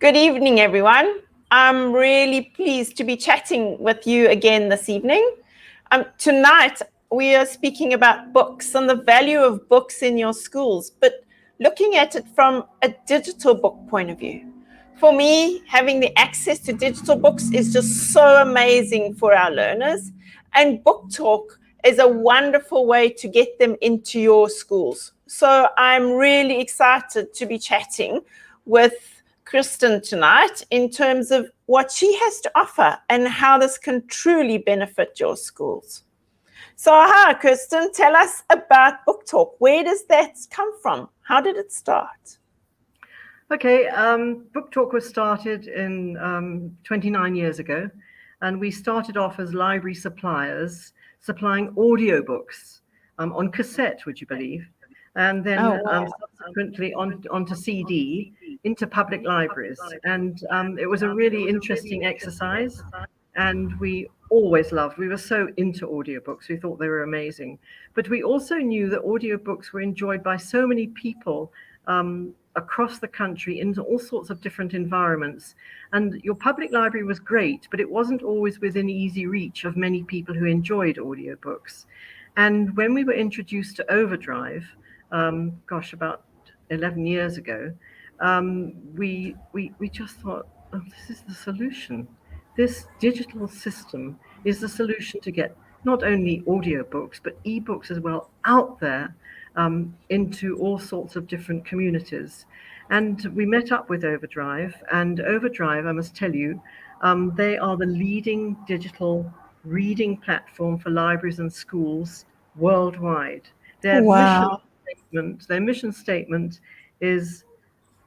Good evening, everyone. I'm really pleased to be chatting with you again this evening. Tonight, we are speaking about books and the value of books in your schools, but looking at it from a digital book point of view. For me, having the access to digital books is just so amazing for our learners, and Booktalk is a wonderful way to get them into your schools. So I'm really excited to be chatting with Kirsten tonight in terms of what she has to offer and how this can truly benefit your schools. So hi, Kirsten, tell us about Booktalk. Where does that come from? How did it start? Okay, Booktalk was started in 29 years ago, and we started off as library suppliers, supplying audiobooks on cassette, would you believe? And then subsequently onto CD into public libraries. And it was a really interesting exercise, and we always loved, we were so into audiobooks, we thought they were amazing. But we also knew that audiobooks were enjoyed by so many people across the country in all sorts of different environments. And your public library was great, but it wasn't always within easy reach of many people who enjoyed audiobooks. And when we were introduced to OverDrive, about 11 years ago, we just thought, oh, this is the solution. This digital system is the solution to get not only audiobooks, but ebooks as well out there into all sorts of different communities. And we met up with OverDrive, and OverDrive, I must tell you, they are the leading digital reading platform for libraries and schools worldwide. Their mission statement is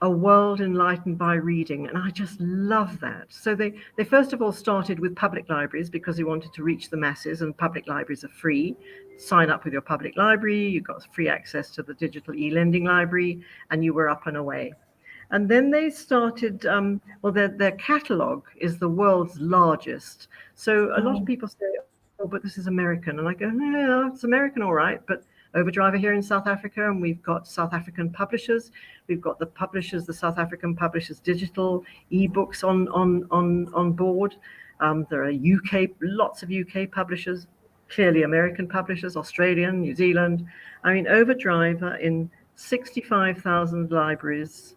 a world enlightened by reading, and I just love that. So they first of all started with public libraries because they wanted to reach the masses, and public libraries are free. Sign up with your public library, you got free access to the digital e-lending library, and you were up and away. And then they started, their catalog is the world's largest. So a lot of people say, oh, but this is American. And I go, no, it's American, all right, but OverDrive are here in South Africa, and we've got South African publishers. We've got the South African publishers' digital ebooks on board. There are lots of UK publishers, clearly American publishers, Australian, New Zealand. I mean, OverDrive are in 65,000 libraries,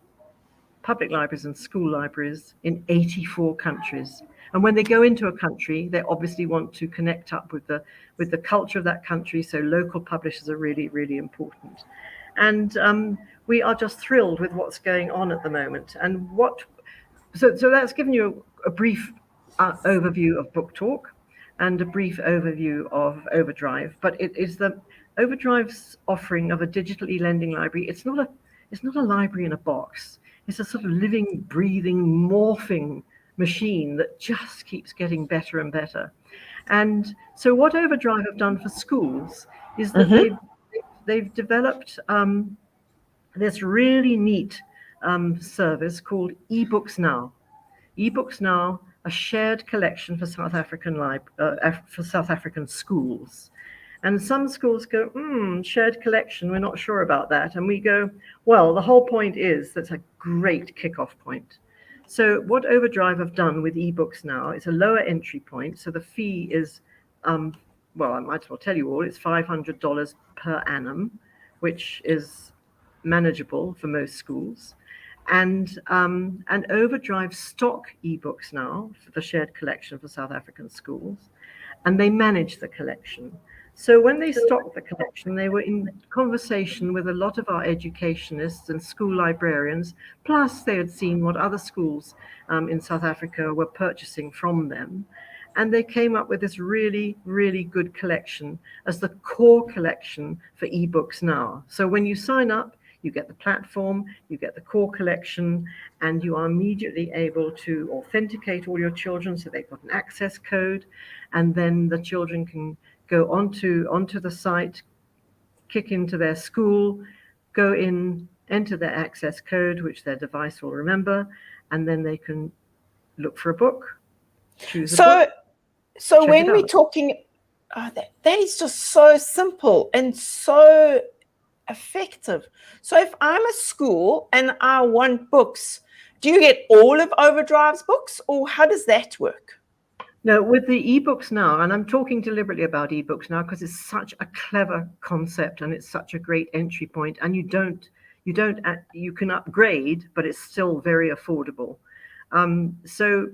public libraries and school libraries in 84 countries. And when they go into a country, they obviously want to connect up with the culture of that country. So local publishers are really, really important. And we are just thrilled with what's going on at the moment. And so that's given you a brief overview of Booktalk and a brief overview of OverDrive. But it is the OverDrive's offering of a digital e-lending library. It's not a library in a box. It's a sort of living, breathing, morphing machine that just keeps getting better and better. And so what OverDrive have done for schools is that they've developed this really neat service called eBooks Now. eBooks Now, a shared collection for South African schools. And some schools go, shared collection, we're not sure about that. And we go, well, the whole point is that's a great kickoff point. So what OverDrive have done with eBooks Now, it's a lower entry point. So the fee is, I might as well tell you all, it's $500 per annum, which is manageable for most schools. And OverDrive stock eBooks Now for the shared collection for South African schools, and they manage the collection. So when they stocked the collection, they were in conversation with a lot of our educationists and school librarians, plus they had seen what other schools in South Africa were purchasing from them. And they came up with this really, really good collection as the core collection for eBooks Now. So when you sign up, you get the platform, you get the core collection, and you are immediately able to authenticate all your children. So they've got an access code, and then the children can go onto the site, kick into their school, go in, enter their access code, which their device will remember, and then they can look for a book, choose a book. So when we're talking, that is just so simple and so effective. So if I'm a school and I want books do you get all of OverDrive's books, or how does that work? No, with the ebooks now, and I'm talking deliberately about ebooks now because it's such a clever concept and it's such a great entry point, and you can upgrade, but it's still very affordable. So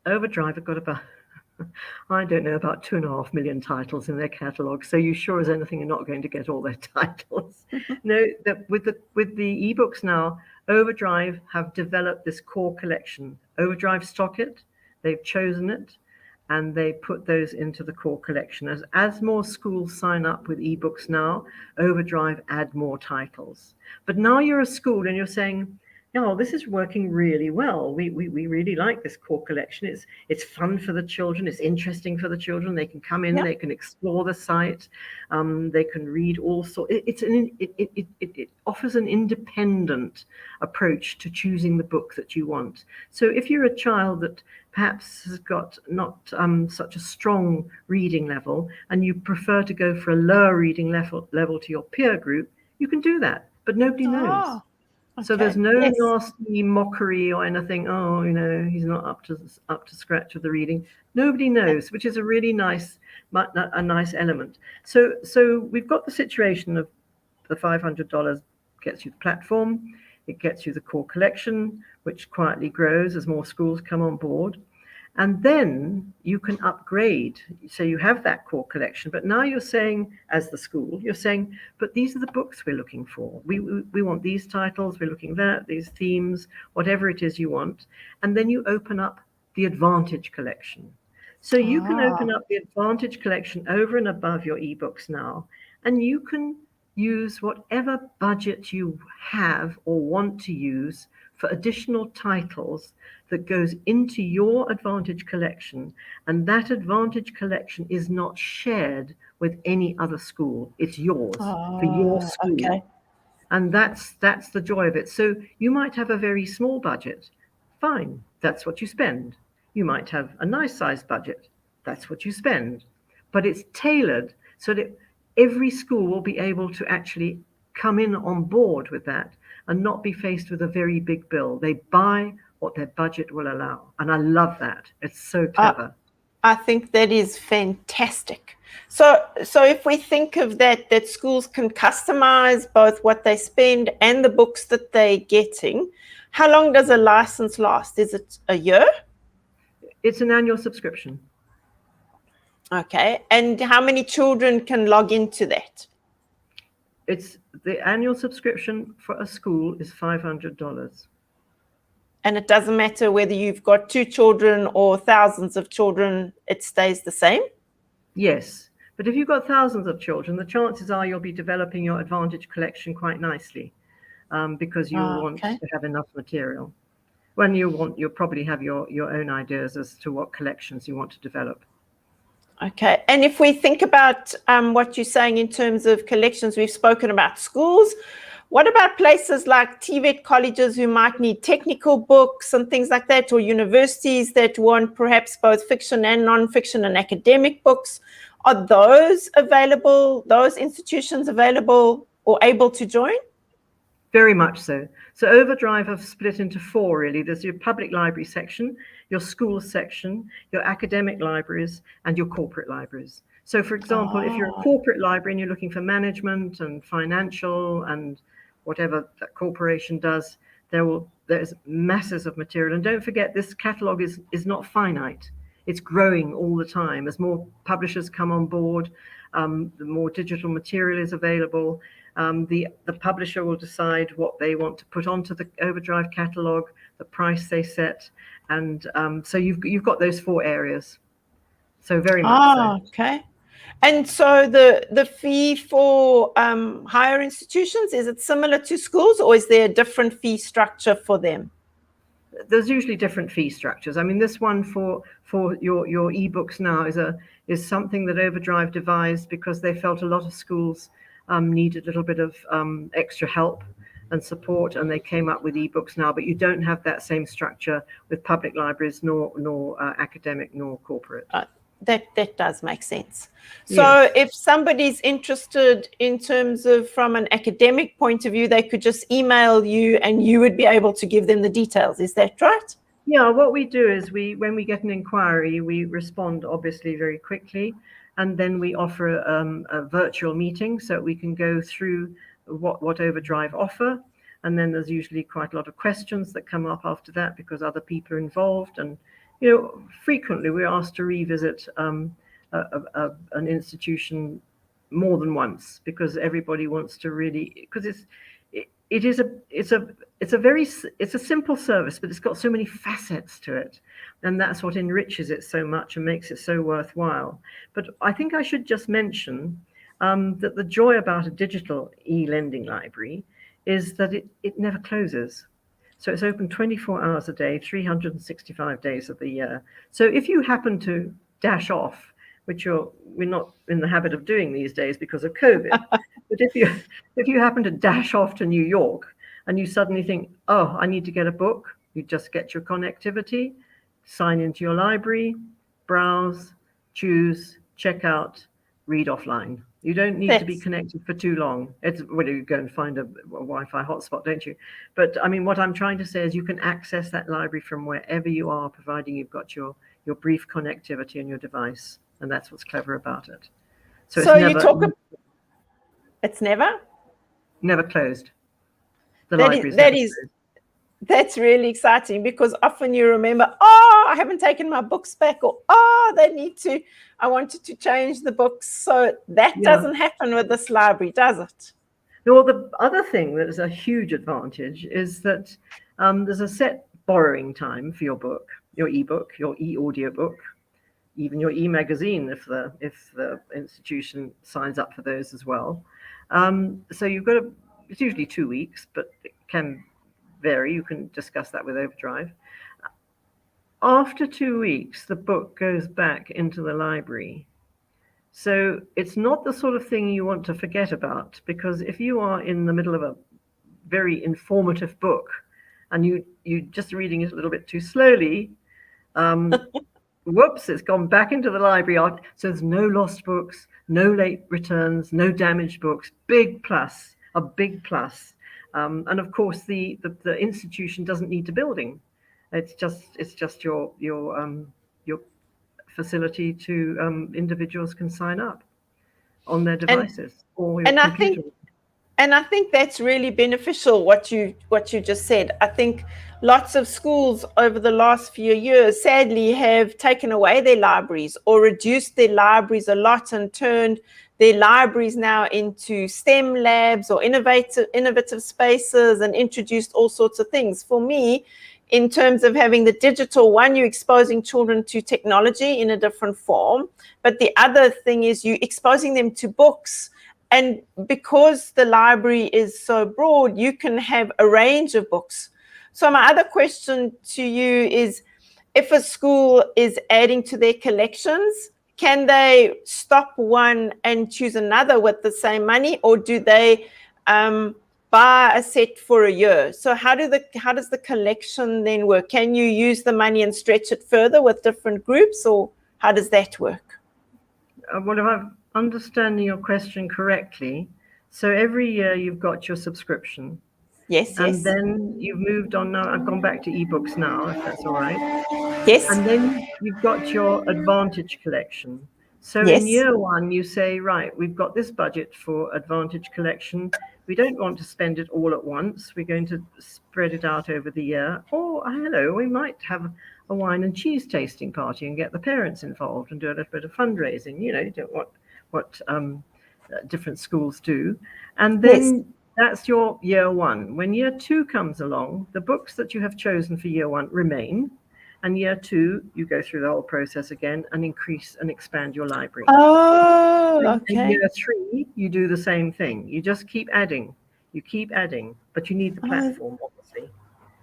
OverDrive have got about, I don't know, about 2.5 million titles in their catalog. So you sure as anything you're not going to get all their titles. No, that with the ebooks now, OverDrive have developed this core collection. OverDrive stock it, they've chosen it, and they put those into the core collection. As more schools sign up with ebooks now, OverDrive add more titles. But now you're a school and you're saying, oh, this is working really well. We really like this core collection. It's fun for the children. It's interesting for the children. They can come in, they can explore the site. They can read all sorts. It offers an independent approach to choosing the book that you want. So if you're a child that perhaps has got not such a strong reading level, and you prefer to go for a lower reading level to your peer group, you can do that. But nobody knows. Okay. So there's no nasty mockery or anything. Oh, he's not up to scratch with the reading. Nobody knows, which is a really nice element. So we've got the situation of the $500 gets you the platform, it gets you the core collection, which quietly grows as more schools come on board. And then you can upgrade. So you have that core collection, but now you're saying, as the school, you're saying, but these are the books we're looking for. We want these titles, we're looking at these themes, whatever it is you want. And then you open up the Advantage collection. So you can open up the Advantage collection over and above your ebooks now, and you can use whatever budget you have or want to use for additional titles that goes into your Advantage collection, and that Advantage collection is not shared with any other school. It's yours for your school. Okay. And that's the joy of it. So you might have a very small budget. Fine, that's what you spend. You might have a nice sized budget. That's what you spend. But it's tailored so that every school will be able to actually come in on board with that and not be faced with a very big bill. They buy what their budget will allow. And I love that. It's so clever. I think that is fantastic. So if we think of that schools can customize both what they spend and the books that they're getting, how long does a license last? Is it a year? It's an annual subscription. Okay. And how many children can log into that? It's the annual subscription for a school is $500. And it doesn't matter whether you've got 2 children or thousands of children, it stays the same? Yes. But if you've got thousands of children, the chances are you'll be developing your Advantage collection quite nicely because you want to have enough material. When you'll probably have your own ideas as to what collections you want to develop. Okay. And if we think about what you're saying in terms of collections, we've spoken about schools. What about places like TVET colleges who might need technical books and things like that, or universities that want perhaps both fiction and non-fiction and academic books? Are those available, those institutions available or able to join? Very much so. So OverDrive have split into 4 really. There's your public library section, your school section, your academic libraries, and your corporate libraries. So for example, if you're a corporate library and you're looking for management and financial and whatever that corporation does, there's masses of material. And don't forget, this catalog is not finite. It's growing all the time. As more publishers come on board, the more digital material is available. The publisher will decide what they want to put onto the OverDrive catalog, the price they set, and so you've got those 4 areas. So very much so. Okay. And so the fee for higher institutions, is it similar to schools, or is there a different fee structure for them? There's usually different fee structures. I mean, this one for your ebooks now is something that OverDrive devised because they felt a lot of schools needed a little bit of extra help and support, and they came up with ebooks now. But you don't have that same structure with public libraries, nor academic, nor corporate. That does make sense. So Yes. if somebody's interested in terms of from an academic point of view, they could just email you and you would be able to give them the details. Is that right? Yeah, what we do is when we get an inquiry, we respond obviously very quickly, and then we offer a virtual meeting so we can go through what OverDrive offer. And then there's usually quite a lot of questions that come up after that because other people are involved. And, frequently we're asked to revisit an institution more than once because everybody wants to really, because it's a simple service, but it's got so many facets to it, and that's what enriches it so much and makes it so worthwhile. But I think I should just mention that the joy about a digital e-lending library is that it never closes. So it's open 24 hours a day, 365 days of the year. So if you happen to dash off, which we're not in the habit of doing these days because of COVID, but if you happen to dash off to New York and you suddenly think, oh, I need to get a book, you just get your connectivity, sign into your library, browse, choose, check out, read offline. You don't need to be connected for too long. It's when you go and find a Wi-Fi hotspot, don't you? But I mean, what I'm trying to say is you can access that library from wherever you are, providing you've got your brief connectivity on your device. And that's what's clever about it. So it's never closed. That's really exciting because often you remember, oh, I haven't taken my books back, or I wanted to change the books. So that doesn't happen with this library, does it? No, the other thing that is a huge advantage is that there's a set borrowing time for your book, your ebook, your e-audiobook, even your e-magazine if the institution signs up for those as well. So it's usually 2 weeks, but it can vary. You can discuss that with OverDrive. After 2 weeks, the book goes back into the library. So it's not the sort of thing you want to forget about, because if you are in the middle of a very informative book and you're just reading it a little bit too slowly, whoops, it's gone back into the library. So there's no lost books, no late returns, no damaged books. A big plus. And of course, the institution doesn't need a building. It's just your facility to individuals can sign up on their devices or your computer. I think that's really beneficial, what you just said. I think lots of schools over the last few years sadly have taken away their libraries or reduced their libraries a lot and turned their libraries now into STEM labs or innovative spaces and introduced all sorts of things. For me, in terms of having the digital one, you're exposing children to technology in a different form. But the other thing is you're exposing them to books. And because the library is so broad, you can have a range of books. So my other question to you is, if a school is adding to their collections, can they stop one and choose another with the same money, or do they buy a set for a year? So how does the collection then work? Can you use the money and stretch it further with different groups, or how does that work? Well, if I'm understanding your question correctly, so every year you've got your subscription. Yes. And then you've moved on now. I've gone back to ebooks now, if that's all right. Yes. And then you've got your Advantage collection. So yes. In year one, you say, right, we've got this budget for Advantage collection. We don't want to spend it all at once. We're going to spread it out over the year. Or, hello, we might have a wine and cheese tasting party and get the parents involved and do a little bit of fundraising. You know, what different schools do. And then that's your year one. When year two comes along, the books that you have chosen for year one remain. And year two, you go through the whole process again and increase and expand your library. Oh, okay. In year three, you do the same thing. You just keep adding. You keep adding, but you need the platform, obviously.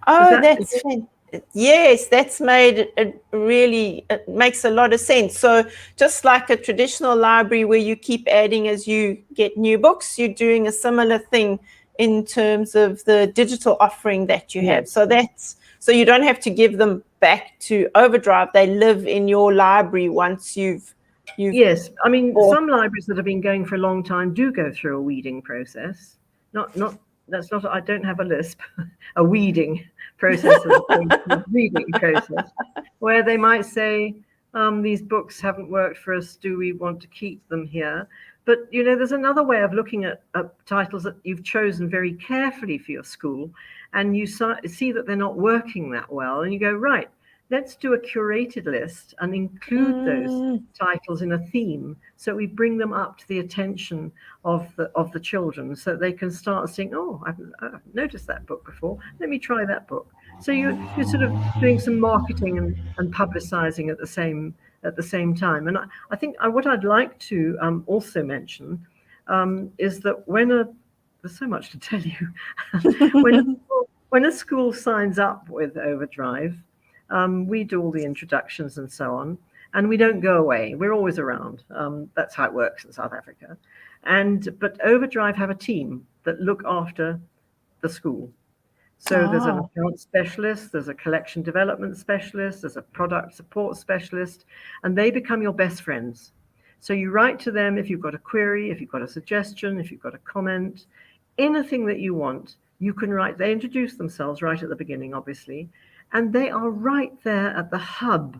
Oh, that's fantastic. Yes, that's made it really, it makes a lot of sense. So just like a traditional library where you keep adding as you get new books, you're doing a similar thing in terms of the digital offering that you have. So that's So you don't have to give them back to OverDrive. They live in your library once you've Yes, I mean, or some libraries that have been going for a long time do go through a weeding process. That's not, I don't have a lisp, a weeding process as opposed to a reading process, where they might say, these books haven't worked for us, do we want to keep them here? But, you know, there's another way of looking at titles that you've chosen very carefully for your school, and you see that they're not working that well, and you go, right, let's do a curated list and include those titles in a theme, so we bring them up to the attention of the children, so they can start seeing, oh, I've noticed that book before, let me try that book. So you're sort of doing some marketing and publicizing at the same time. And I think what I'd like to also mention is that there's so much to tell you. when a school signs up with OverDrive, we do all the introductions and so on, and we don't go away. We're always around. That's how it works in South Africa. But OverDrive have a team that look after the school. So there's an account specialist, there's a collection development specialist, there's a product support specialist, and they become your best friends. So you write to them if you've got a query, if you've got a suggestion, if you've got a comment, anything that you want, you can write. They introduce themselves right at the beginning, obviously, and they are right there at the hub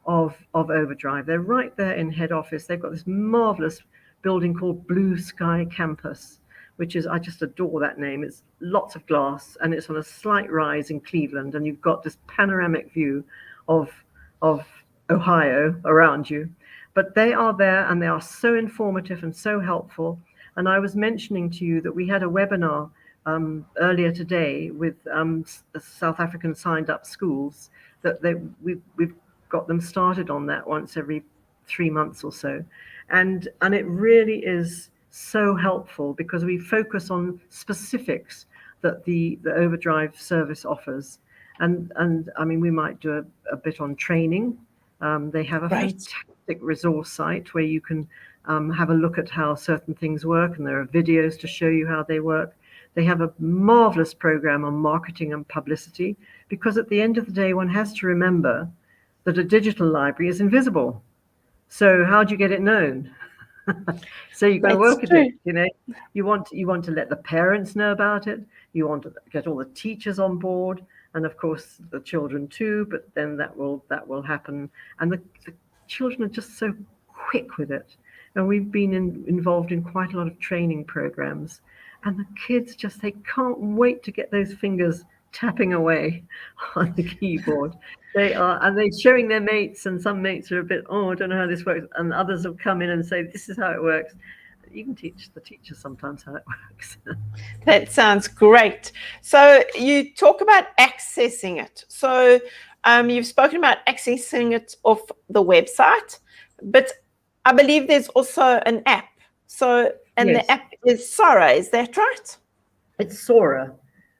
of OverDrive. They're right there in head office. They've got this marvelous building called Blue Sky Campus, which is, I just adore that name. It's lots of glass, and it's on a slight rise in Cleveland, and you've got this panoramic view of Ohio around you. But they are there, and they are so informative and so helpful. And I was mentioning to you that we had a webinar earlier today with South African signed up schools, that we've got them started on that once every 3 months or so. And it really is so helpful, because we focus on specifics that the OverDrive service offers. And I mean, we might do a bit on training. They have a fantastic resource site where you can have a look at how certain things work, and there are videos to show you how they work. They have a marvelous program on marketing and publicity, because at the end of the day, one has to remember that a digital library is invisible. So how do you get it known? So you've got to work at it. You know, you want to let the parents know about it. You want to get all the teachers on board, and of course the children too. But then that will happen, and the children are just so quick with it. And we've been involved in quite a lot of training programs, and the kids they can't wait to get those fingers tapping away on the keyboard. And they're showing their mates, and some mates are a bit, I don't know how this works, and others will come in and say, this is how it works. You can teach the teachers sometimes how it works. That sounds great. So you talk about accessing it. So you've spoken about accessing it off the website, but I believe there's also an app. So, and yes. The app is Sora, is that right? It's Sora.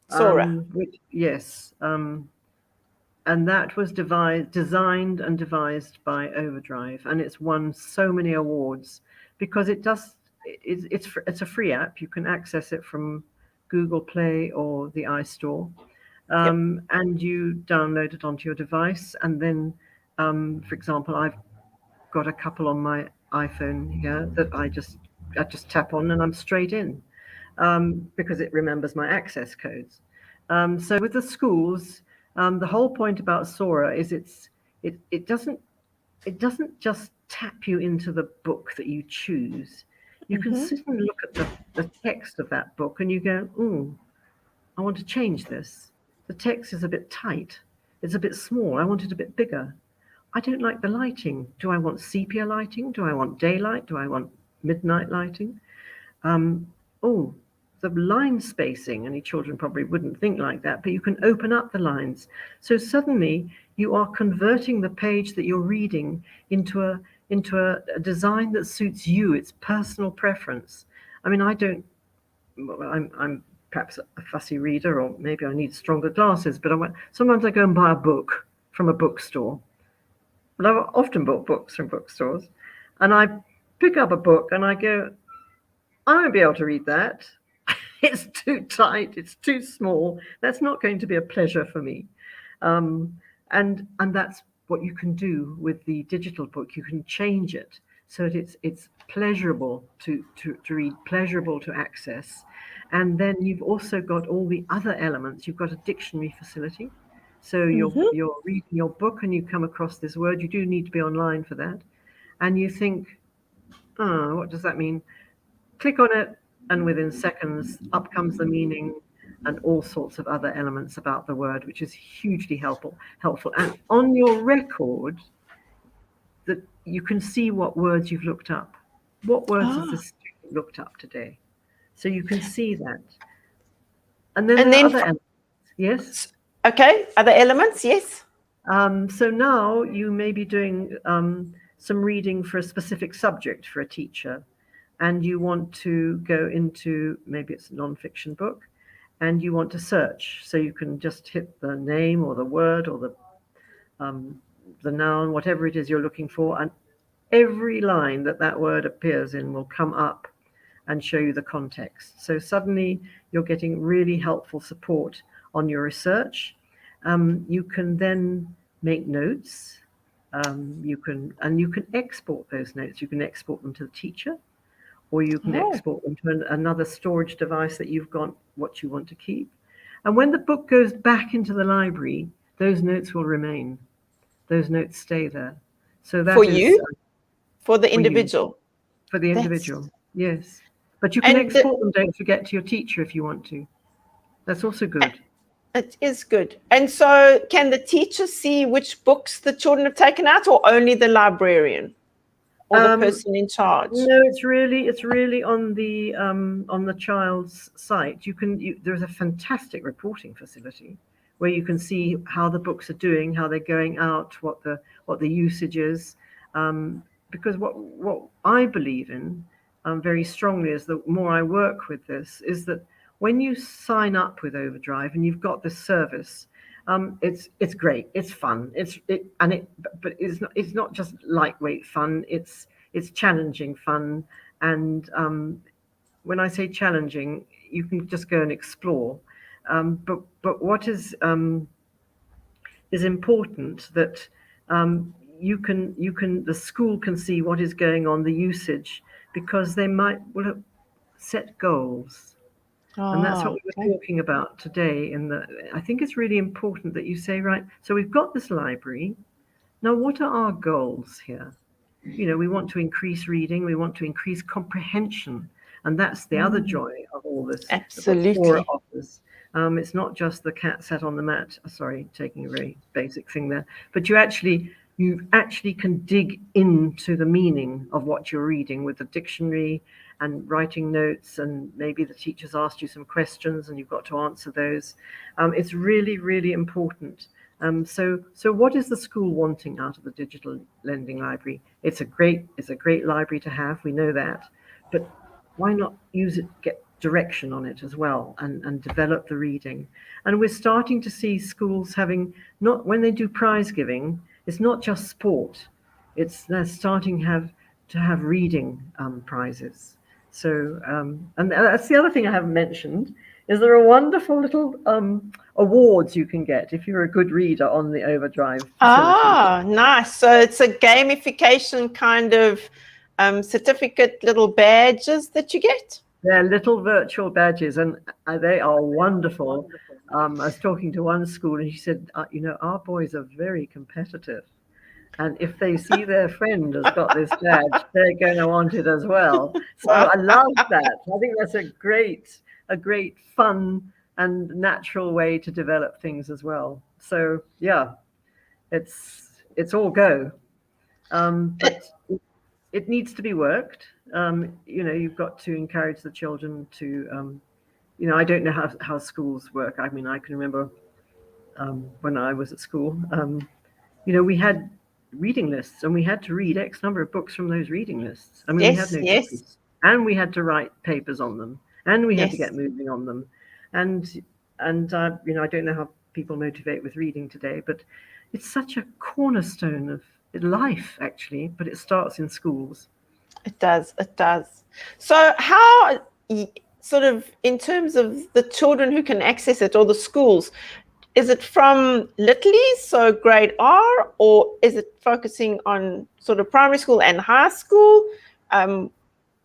Sora. Yes. And that was designed and devised by OverDrive, and it's won so many awards because it's a free app. You can access it from Google Play or the iStore, and you download it onto your device. And then, for example, I've got a couple on my iPhone here that I just tap on, and I'm straight in because it remembers my access codes. So with the schools, the whole point about Sora is it doesn't just tap you into the book that you choose. You can sit and look at the text of that book, and you go, I want to change this. The text is a bit tight. It's a bit small. I want it a bit bigger. I don't like the lighting. Do I want sepia lighting? Do I want daylight? Do I want midnight lighting? The line spacing, any children probably wouldn't think like that, but you can open up the lines. So suddenly you are converting the page that you're reading into a design that suits you, its personal preference. I mean, I'm perhaps a fussy reader, or maybe I need stronger glasses, but sometimes I go and buy a book from a bookstore. But I've often bought books from bookstores, and I pick up a book and I go, I won't be able to read that. It's too tight, it's too small. That's not going to be a pleasure for me. And that's what you can do with the digital book. You can change it so that it's pleasurable to read, pleasurable to access. And then you've also got all the other elements. You've got a dictionary facility. So you're reading your book and you come across this word. You do need to be online for that. And you think, oh, what does that mean? Click on it, and within seconds, up comes the meaning and all sorts of other elements about the word, which is hugely helpful. And on your record, that you can see what words you've looked up. What words has this student looked up today? So you can see that. And then there are other elements. Yes? Okay, other elements, yes. So now you may be doing some reading for a specific subject for a teacher, and you want to go into, maybe it's a non-fiction book, and you want to search. So you can just hit the name or the word or the noun, whatever it is you're looking for, and every line that word appears in will come up and show you the context. So suddenly you're getting really helpful support on your research. You can then make notes. You can export those notes. You can export them to the teacher, or you can export them to another storage device that you've got what you want to keep. And when the book goes back into the library, those notes will remain. Those notes stay there. So that for is you, for the individual. For the individual, yes. But you can export them, don't forget, to your teacher if you want to. That's also good. It is good. And so can the teacher see which books the children have taken out, or only the librarian or the person in charge? No, it's really on the child's site. There's a fantastic reporting facility where you can see how the books are doing, how they're going out, what the usage is. Because what I believe in very strongly is, the more I work with this, is that when you sign up with OverDrive and you've got this service, it's great, it's fun, but it's not just lightweight fun. It's challenging fun, and when I say challenging, you can just go and explore. But what is important that the school can see what is going on, the usage, because they will set goals. And that's what we're talking about today. I think it's really important that you say, right, so we've got this library. Now, what are our goals here? We want to increase reading. We want to increase comprehension. And that's the other joy of all this. Absolutely. Offers. It's not just the cat sat on the mat. Sorry, taking a very basic thing there. But you actually can dig into the meaning of what you're reading with the dictionary and writing notes, and maybe the teacher's asked you some questions and you've got to answer those. It's really, really important. So what is the school wanting out of the digital lending library? It's a great library to have, we know that, but why not use it, get direction on it as well, and develop the reading? And we're starting to see schools having, not when they do prize giving, it's not just sport, they're starting to have reading prizes. So, and that's the other thing I haven't mentioned, is there are wonderful little awards you can get if you're a good reader on the OverDrive facility. Nice. So it's a gamification kind of certificate, little badges that you get? They're little virtual badges, and they are wonderful. I was talking to one school, and she said, our boys are very competitive. And if they see their friend has got this badge, they're going to want it as well. So I love that. I think that's a great fun and natural way to develop things as well. So yeah, it's all go. But it needs to be worked. You've got to encourage the children to, I don't know how schools work. I mean, I can remember when I was at school, we had reading lists, and we had to read X number of books from those reading lists. I mean, we had no choice, and we had to write papers on them, and we had to get moving on them. And I don't know how people motivate with reading today, but it's such a cornerstone of life, actually. But it starts in schools. It does. So how, sort of, in terms of the children who can access it, or the schools, is it from littlies, so grade R, or is it focusing on sort of primary school and high school?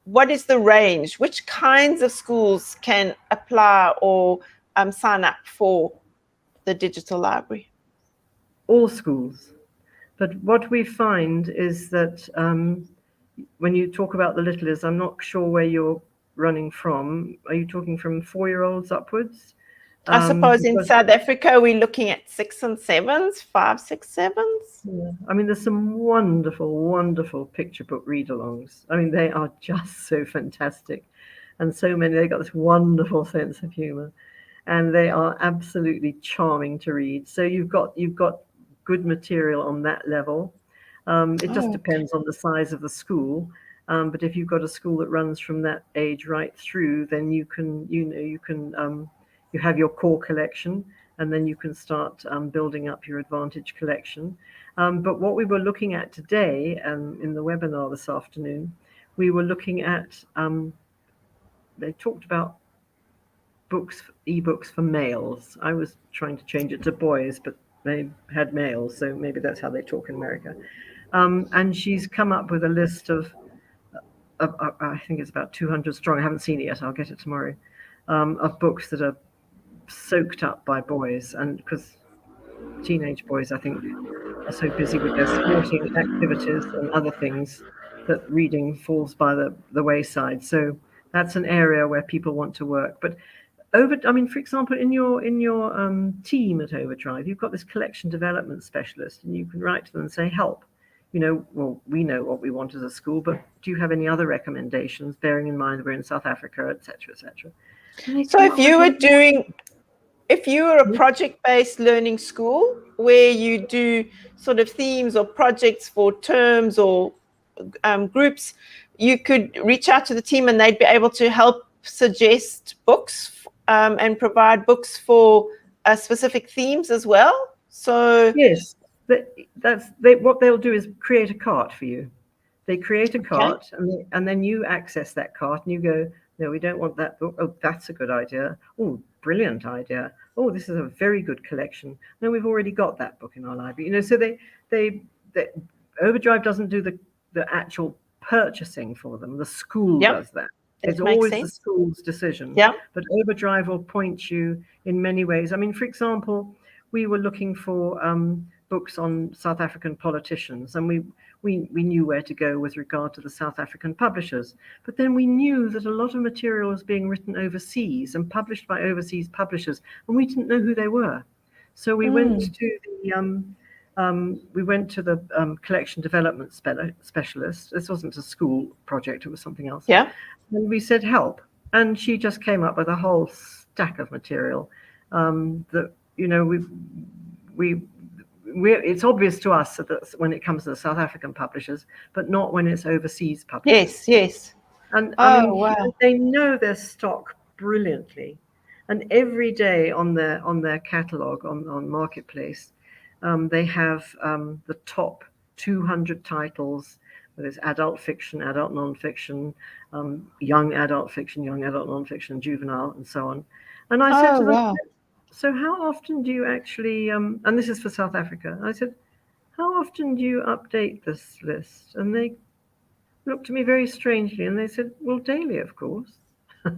What is the range? Which kinds of schools can apply or sign up for the digital library? All schools. But what we find is that when you talk about the littlies, I'm not sure where you're running from. Are you talking from 4-year-olds upwards? I suppose in South Africa, we're looking at 6 and 7s, 5, 6, 7s. Yeah. I mean, there's some wonderful, wonderful picture book read-alongs. I mean, they are just so fantastic. And so many, they've got this wonderful sense of humor. And they are absolutely charming to read. So you've got good material on that level. It just depends on the size of the school. But if you've got a school that runs from that age right through, then you have your core collection, and then you can start building up your advantage collection. But what we were looking at today, in the webinar this afternoon, we were looking at, they talked about ebooks for males. I was trying to change it to boys, but they had males, so maybe that's how they talk in America. And she's come up with a list of I think it's about 200 strong. I haven't seen it yet. I'll get it tomorrow. Of books that are soaked up by boys, and because teenage boys, I think, are so busy with their sporting activities and other things that reading falls by the wayside. So that's an area where people want to work. But for example, in your team at OverDrive, you've got this collection development specialist, and you can write to them and say, help. Well, we know what we want as a school, but do you have any other recommendations, bearing in mind we're in South Africa, et cetera, et cetera? So if you were a project-based learning school where you do sort of themes or projects for terms or groups, you could reach out to the team and they'd be able to help suggest books and provide books for specific themes as well. So yes, what they'll do is create a cart for you. They create a cart, and then you access that cart and you go, no, we don't want that book. Oh, that's a good idea. Oh, brilliant idea. Oh, this is a very good collection. No, we've already got that book in our library. So they OverDrive doesn't do the actual purchasing for them. The school does that. It's always the school's decision. Yeah. But OverDrive will point you in many ways. I mean, for example, we were looking for books on South African politicians, and we knew where to go with regard to the South African publishers. But then we knew that a lot of material was being written overseas and published by overseas publishers, and we didn't know who they were. So we went to the collection development specialist. This wasn't a school project; it was something else. Yeah. And we said, help, and she just came up with a whole stack of material that it's obvious to us that when it comes to the South African publishers, but not when it's overseas publishers. Yes. And wow. They know their stock brilliantly, and every day on their catalog on Marketplace, they have the top 200 titles. Whether it's adult fiction, adult nonfiction, young adult fiction, young adult nonfiction, juvenile, and so on. And I said to them, wow. so how often do you actually, and this is for South Africa, I said, how often do you update this list? And they looked at me very strangely and they said, well, daily, of course. I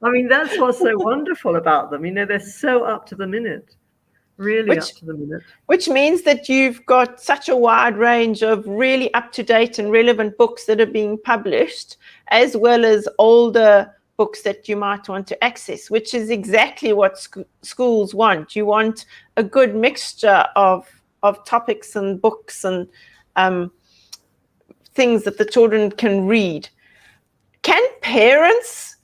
mean, that's what's so wonderful about them. They're so up to the minute, really up to the minute. Which means that you've got such a wide range of really up-to-date and relevant books that are being published, as well as older books that you might want to access, which is exactly what schools want. You want a good mixture of topics and books and things that the children can read. Can parents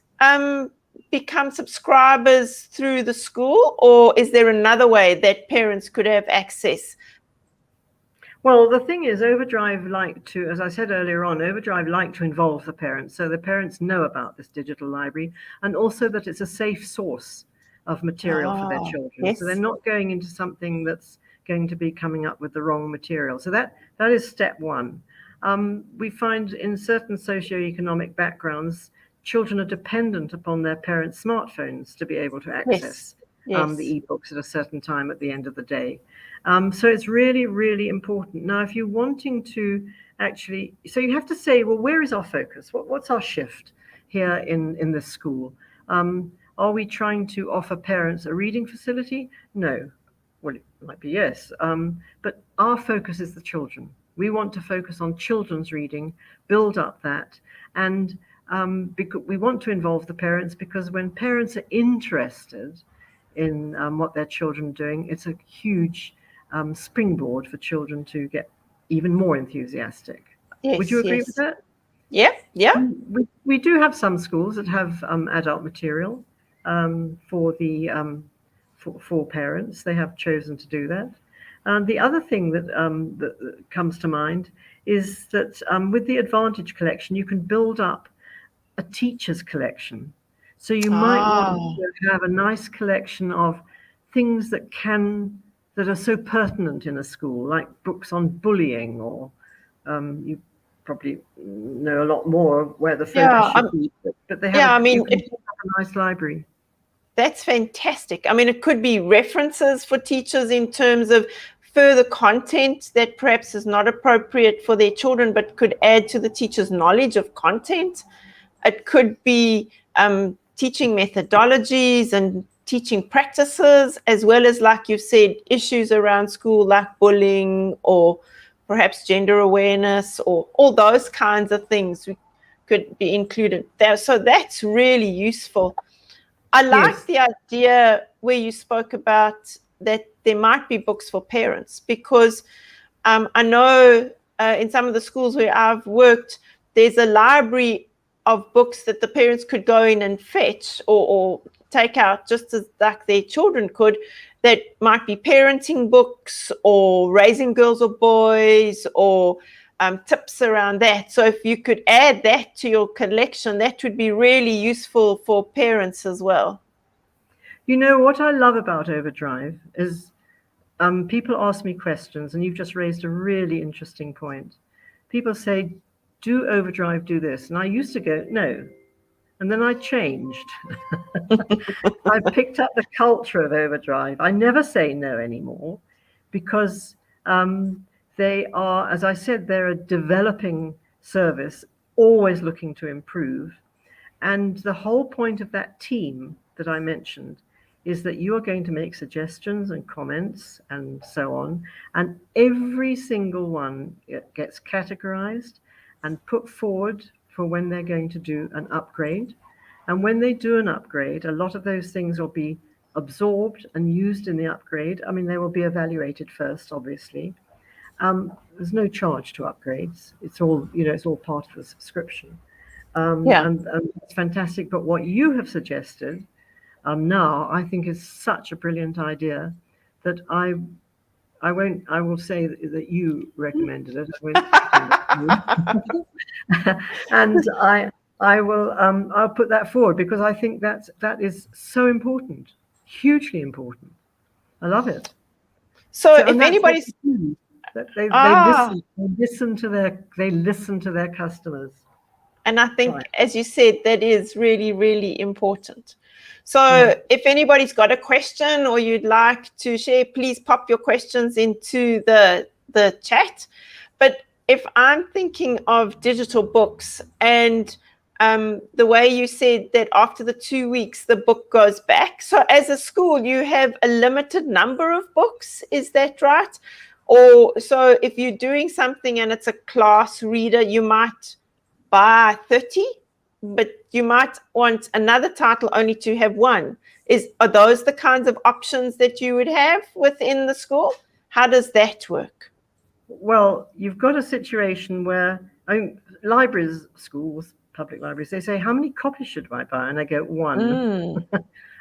become subscribers through the school, or is there another way that parents could have access? Well, the thing is, OverDrive like to, as I said earlier on, OverDrive like to involve the parents, so the parents know about this digital library, and also that it's a safe source of material for their children. Yes. So they're not going into something that's going to be coming up with the wrong material. So that is step one. We find in certain socioeconomic backgrounds, children are dependent upon their parents' smartphones to be able to access the ebooks at a certain time at the end of the day. So it's really, really important. Now, if you're wanting to actually, so you have to say, well, where is our focus? What's our shift here in this school? Are we trying to offer parents a reading facility? No. Well, it might be yes. But our focus is the children. We want to focus on children's reading, build up that, and because we want to involve the parents, because when parents are interested in what their children are doing, it's a huge springboard for children to get even more enthusiastic. Yes, Would you agree with that? Yeah, yeah. We do have some schools that have adult material for the for parents. They have chosen to do that. The other thing that comes to mind is that with the Advantage collection, you can build up a teacher's collection. So you might want to have a nice collection of things that are so pertinent in a school, like books on bullying, or you probably know a lot more where the focus should be. But they have you can have a nice library. That's fantastic. I mean, it could be references for teachers in terms of further content that perhaps is not appropriate for their children, but could add to the teacher's knowledge of content. It could be teaching methodologies and teaching practices, as well as, like you said, issues around school like bullying or perhaps gender awareness, or all those kinds of things could be included there. So that's really useful. I like the idea where you spoke about that there might be books for parents, because I know in some of the schools where I've worked, there's a library of books that the parents could go in and fetch or take out just as like their children could, that might be parenting books or raising girls or boys or tips around that. So if you could add that to your collection, that would be really useful for parents as well. You know, what I love about OverDrive is people ask me questions, and you've just raised a really interesting point. People say, do OverDrive do this? And I used to go, no. And then I changed. I picked up the culture of OverDrive. I never say no anymore, because they are, as I said, they're a developing service, always looking to improve. And the whole point of that team that I mentioned is that you are going to make suggestions and comments and so on. And every single one gets categorized and put forward for when they're going to do an upgrade. And when they do an upgrade, a lot of those things will be absorbed and used in the upgrade. I mean, they will be evaluated first, obviously. There's no charge to upgrades. It's all, it's all part of the subscription. And it's fantastic. But what you have suggested now, I think, is such a brilliant idea that I will say that you recommended it. And I'll put that forward, because I think that is so important, hugely important. I love it. So if anybody's they listen to their customers. And I think, as you said, that is really, really important. So if anybody's got a question or you'd like to share, please pop your questions into the chat. But if I'm thinking of digital books, and the way you said that after the 2 weeks, the book goes back. So as a school, you have a limited number of books. Is that right? Or so if you're doing something and it's a class reader, you might buy 30, but you might want another title only to have one. Are those the kinds of options that you would have within the school? How does that work? Well, you've got a situation where, libraries, schools, public libraries, they say, how many copies should I buy? And I go, one.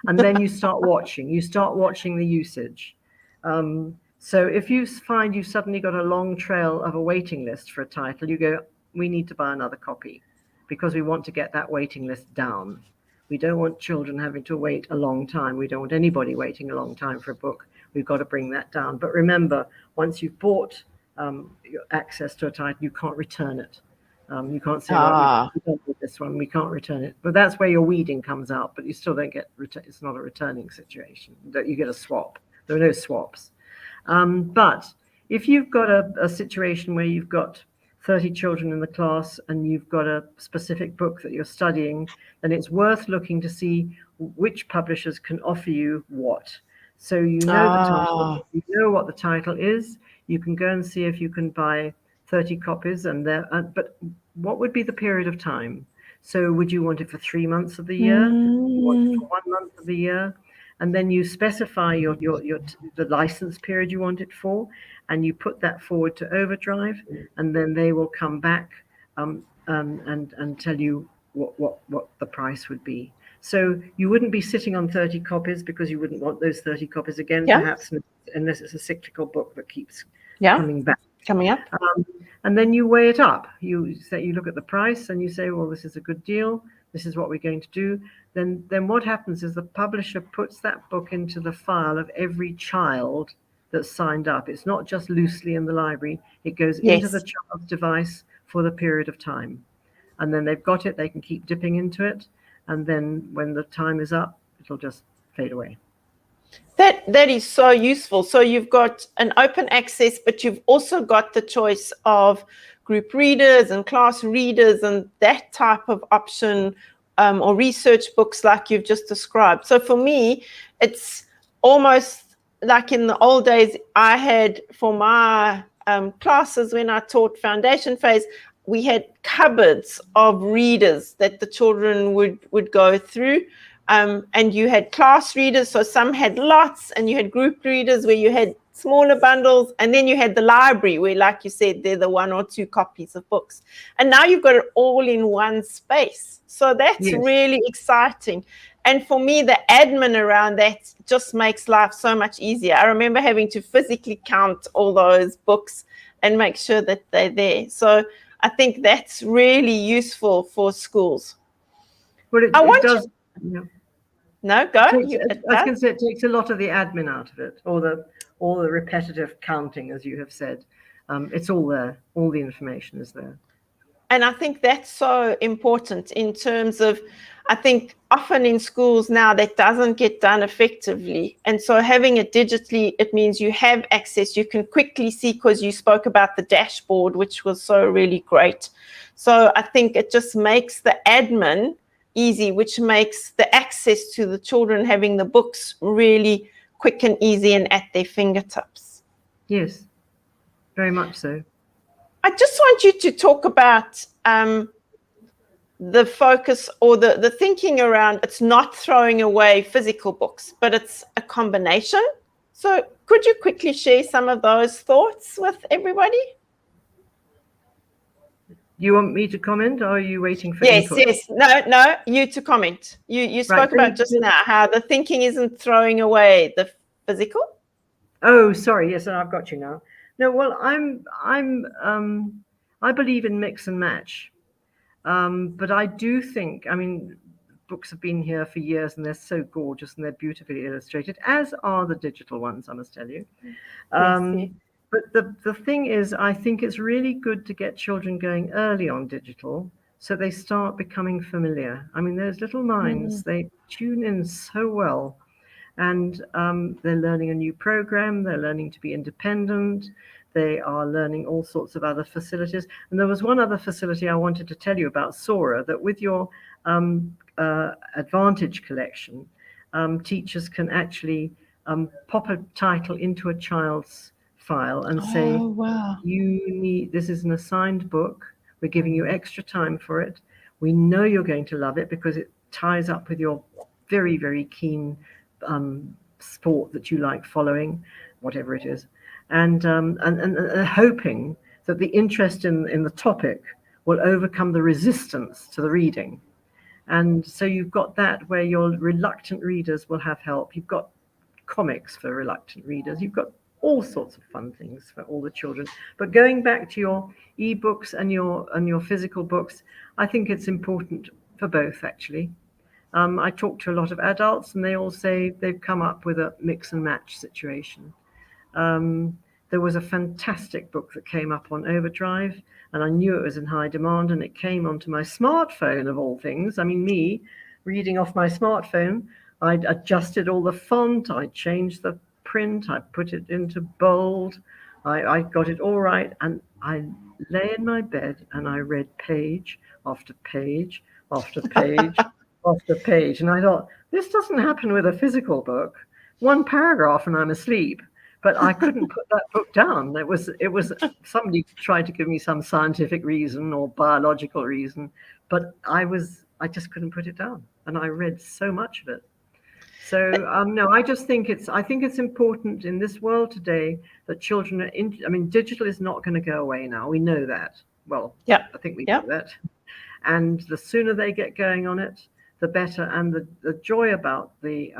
And then you start watching the usage. So if you find you've suddenly got a long trail of a waiting list for a title, you go, we need to buy another copy, because we want to get that waiting list down. We don't want children having to wait a long time. We don't want anybody waiting a long time for a book. We've got to bring that down. But remember, once you've bought your access to a title, you can't return it. You can't say, well, Ah, we don't need this one, we can't return it. But that's where your weeding comes out, but you still don't get, it's not a returning situation, that you get a swap. There are no swaps. But if you've got a situation where you've got 30 children in the class and you've got a specific book that you're studying, then it's worth looking to see which publishers can offer you what. So you know the title, you know what the title is, you can go and see if you can buy 30 copies and but what would be the period of time? So would you want it for 3 months of the year? You want it for 1 month of the year? And then you specify the license period you want it for, and you put that forward to OverDrive, and then they will come back and tell you what the price would be. So you wouldn't be sitting on 30 copies because you wouldn't want those 30 copies again, perhaps, unless it's a cyclical book that keeps coming back. Coming up. And then you weigh it up. You look at the price and you say, well, this is a good deal. This is what we're going to do. Then what happens is the publisher puts that book into the file of every child that's signed up. It's not just loosely in the library. It goes into the child's device for the period of time. And then they've got it. They can keep dipping into it. And then when the time is up, it'll just fade away. That is so useful. So you've got an open access, but you've also got the choice of group readers and class readers and that type of option, or research books like you've just described. So for me, it's almost like in the old days, I had for my classes when I taught foundation phase, we had cupboards of readers that the children would go through. And you had class readers, so some had lots, and you had group readers where you had smaller bundles, and then you had the library where, like you said, they're the 1 or 2 copies of books. And now you've got it all in one space. So that's really exciting. And for me, the admin around that just makes life so much easier. I remember having to physically count all those books and make sure that they're there. So I think that's really useful for schools. Well, it does. No, go. I was going to say it takes a lot of the admin out of it, or the repetitive counting, as you have said. It's all there. All the information is there. And I think that's so important in terms of, I think often in schools now that doesn't get done effectively. And so having it digitally, it means you have access. You can quickly see, because you spoke about the dashboard, which was so really great. So I think it just makes the admin easy, which makes the access to the children having the books really quick and easy and at their fingertips. Yes, very much so. I just want you to talk about the focus or the thinking around it's not throwing away physical books, but it's a combination. So could you quickly share some of those thoughts with everybody? You want me to comment, or are you waiting for input? Yes. No, you to comment. You spoke about just now how the thinking isn't throwing away the physical. Oh, sorry. Yes, I've got you now. No, well, I believe in mix and match, but I do think, I mean, books have been here for years and they're so gorgeous and they're beautifully illustrated, as are the digital ones, I must tell you. But the thing is, I think it's really good to get children going early on digital so they start becoming familiar. I mean, those little minds, they tune in so well. And they're learning a new program, they're learning to be independent, they are learning all sorts of other facilities. And there was one other facility I wanted to tell you about, Sora, that with your Advantage collection, teachers can actually pop a title into a child's file and say, this is an assigned book, we're giving you extra time for it, we know you're going to love it because it ties up with your very, very keen sport that you like following, whatever it is, and hoping that the interest in the topic will overcome the resistance to the reading. And so you've got that where your reluctant readers will have help. You've got comics for reluctant readers. You've got all sorts of fun things for all the children. But going back to your e-books and your physical books, I think it's important for both, actually. I talk to a lot of adults and they all say they've come up with a mix and match situation. there was a fantastic book that came up on OverDrive, and I knew it was in high demand, and it came onto my smartphone of all things. I mean, me reading off my smartphone, I'd adjusted all the font, I changed the print, I put it into bold, I got it all right, and I lay in my bed and I read page after page after page after page. And I thought, this doesn't happen with a physical book. One paragraph and I'm asleep. But I couldn't put that book down. It was somebody tried to give me some scientific reason or biological reason, but I just couldn't put it down. And I read so much of it. So no, I think it's important in this world today that children are I mean, digital is not going to go away now. We know that. Well, yeah, I think we know that. And the sooner they get going on it, the better. And the joy about the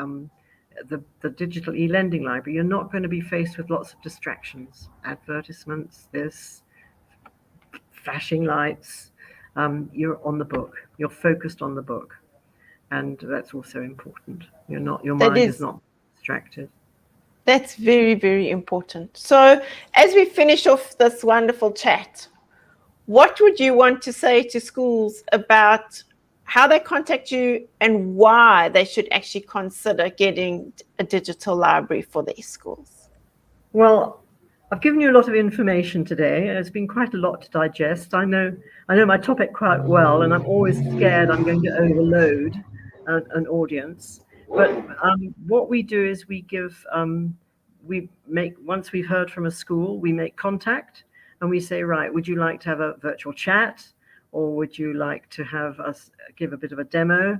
digital e-lending library, you're not going to be faced with lots of distractions, advertisements, this, flashing lights. You're on the book. You're focused on the book. And that's also important. Your mind is not distracted. That's very, very important. So as we finish off this wonderful chat, what would you want to say to schools about how they contact you and why they should actually consider getting a digital library for their schools? Well, I've given you a lot of information today. It's been quite a lot to digest. I know my topic quite well, and I'm always scared I'm going to overload an audience. But what we do is once we've heard from a school, we make contact and we say, right, would you like to have a virtual chat, or would you like to have us give a bit of a demo,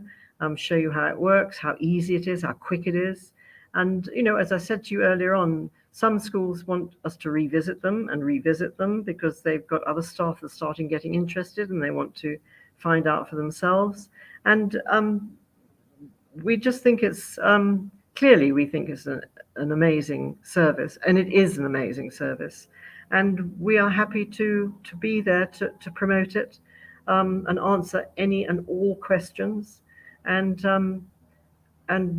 show you how it works, how easy it is, how quick it is. And, as I said to you earlier on, some schools want us to revisit them because they've got other staff that are starting getting interested and they want to find out for themselves. And we just think it's clearly we think it's an amazing service, and it is an amazing service, and we are happy to be there to promote it and answer any and all questions, and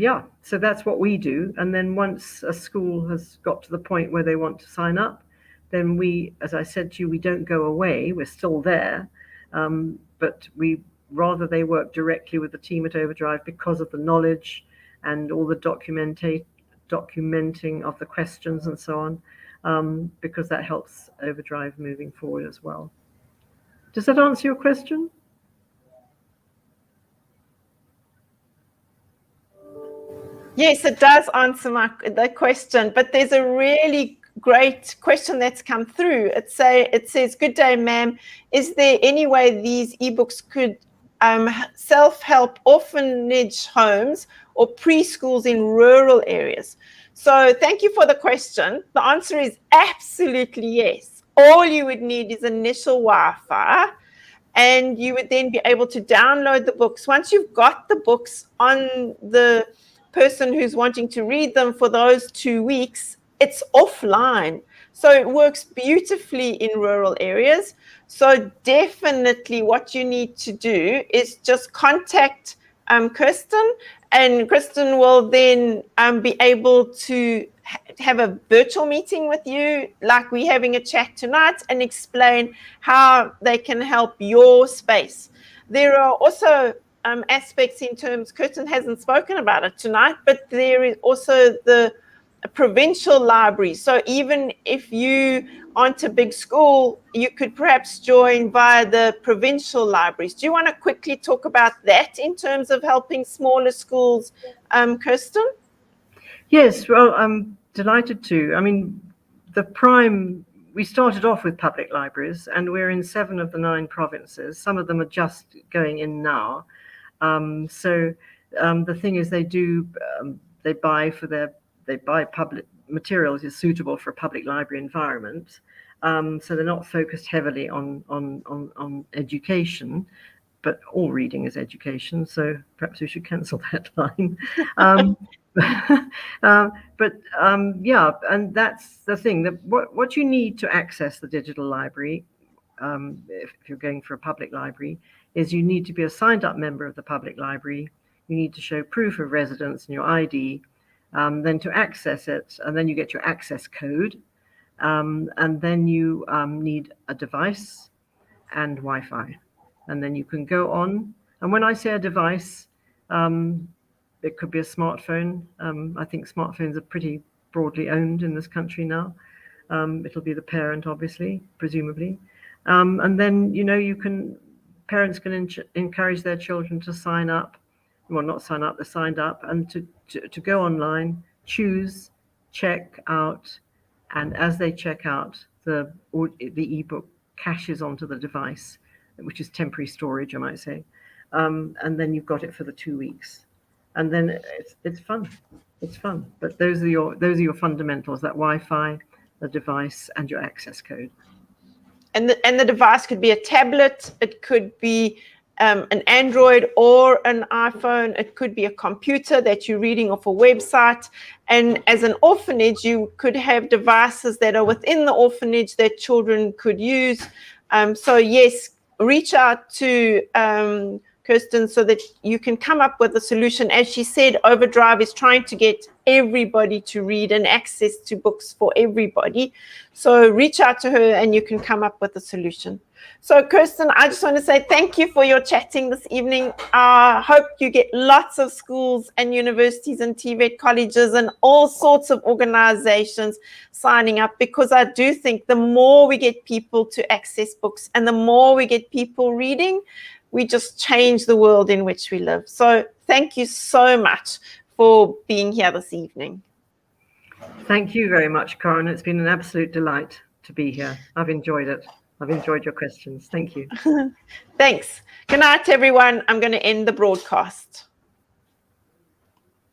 yeah, so that's what we do. And then once a school has got to the point where they want to sign up, then we, as I said to you, we don't go away, we're still there, but we rather they work directly with the team at OverDrive because of the knowledge and all the documenting of the questions and so on, because that helps OverDrive moving forward as well. Does that answer your question? Yes, it does answer the question, but there's a really great question that's come through. It says, good day, ma'am. Is there any way these ebooks could self-help orphanage homes or preschools in rural areas? So thank you for the question. The answer is absolutely yes. All you would need is initial Wi-Fi, and you would then be able to download the books. Once you've got the books on the person who's wanting to read them for those 2 weeks, it's offline. So it works beautifully in rural areas. So definitely what you need to do is just contact Kirsten, and Kirsten will then be able to have a virtual meeting with you, like we're having a chat tonight, and explain how they can help your space. There are also aspects in terms, Kirsten hasn't spoken about it tonight, but there is also the provincial library. So even if you aren't a big school, you could perhaps join via the provincial libraries. Do you want to quickly talk about that in terms of helping smaller schools, Kirsten? Yes, well, I'm delighted to. I mean, we started off with public libraries, and we're in 7 of the 9 provinces. Some of them are just going in now. So the thing is, they buy public materials is suitable for a public library environment. So they're not focused heavily on education, but all reading is education. So perhaps we should cancel that line. Yeah, and that's the thing. That what you need to access the digital library, if you're going for a public library, is you need to be a signed up member of the public library. You need to show proof of residence and your ID. Then to access it, and then you get your access code. And then you need a device and Wi-Fi. And then you can go on. And when I say a device, it could be a smartphone. I think smartphones are pretty broadly owned in this country now. It'll be the parent, obviously, presumably. And then, parents can encourage their children to sign up. Well, not sign up, they're signed up, and to go online, choose, check out, and as they check out, the ebook caches onto the device, which is temporary storage, I might say. And then you've got it for the 2 weeks. And then it's fun. It's fun. But those are your fundamentals, that Wi-Fi, the device, and your access code. And the device could be a tablet, it could be an Android or an iPhone, it could be a computer that you're reading off a website. And as an orphanage, you could have devices that are within the orphanage that children could use. So yes, reach out to Kirsten so that you can come up with a solution. As she said, OverDrive is trying to get everybody to read and access to books for everybody. So reach out to her and you can come up with a solution. So Kirsten, I just want to say thank you for your chatting this evening. I hope you get lots of schools and universities and TVET colleges and all sorts of organizations signing up, because I do think the more we get people to access books and the more we get people reading, we just change the world in which we live. So thank you so much for being here this evening. Thank you very much, Karen. It's been an absolute delight to be here. I've enjoyed it. I've enjoyed your questions. Thank you. Thanks. Good night, everyone. I'm going to end the broadcast.